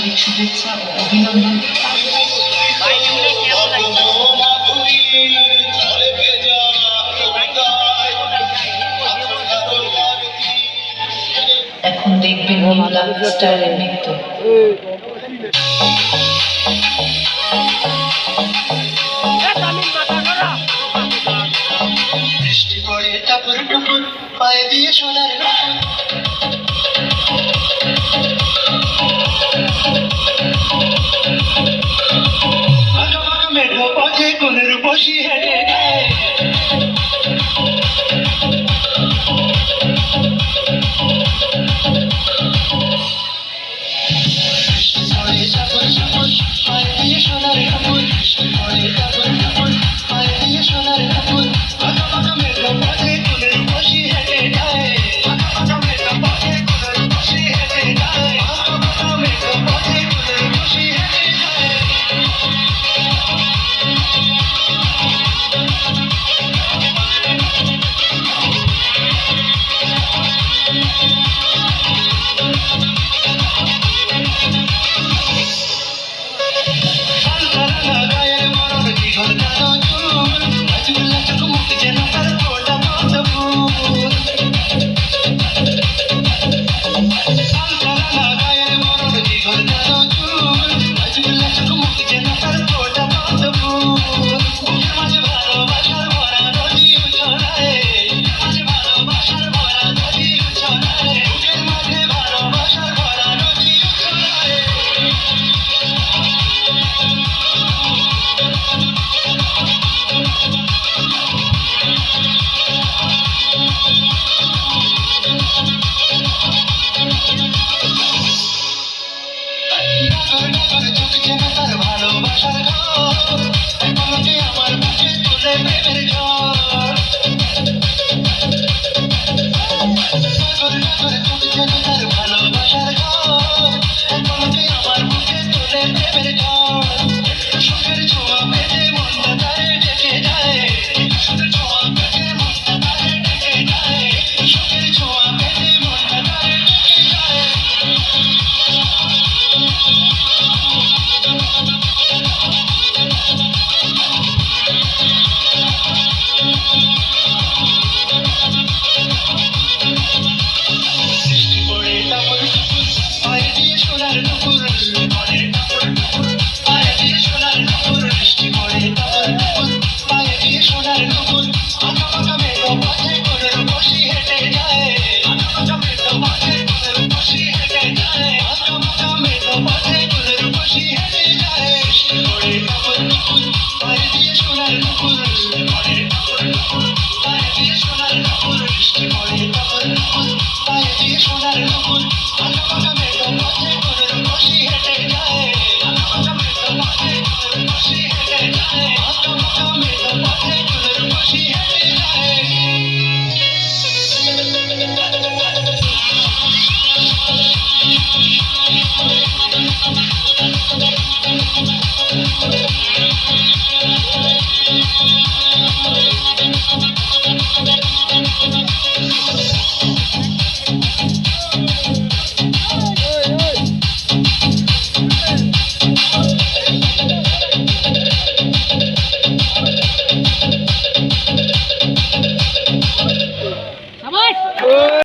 আন্তরিক শুভেচ্ছা ও অভিনন্দন। এখন দেখবেন নিউলা স্টারের নৃত্য। বৃষ্টি পড়ে টাপুর টুপুর, পায়ে দিয়ে সোনার মেঘ পথে কোনের বসি হেঁটে যায়। পায়ে দিয়ে সোনার ঠাকুর, পরে টাপুর টুপুর, পায়ে দিয়ে সোনার ঠাকুর। মেঘ পথে কোনের বসি হেঁটে যায়। মেঘ পথে কোনের বসি হেঁটে যায়। মেঘ পথে কোনের বসি হেঁটে যায়। ভালোবাসার ঘর আমার বুকে তুলে প্রেমের ঝড়। তার ভালোবাসার ঘর আমার বুকে তুলে প্রেমের ঝড়। সুখের ছোঁয়া পেতে মনটা তারে ডেকে যায়। সুখের ছোঁয়া পেতে মনটা তারে ডেকে যায়। সুখের ছোঁয়া পেতে মনটা তারে ডেকে যায়। Bye.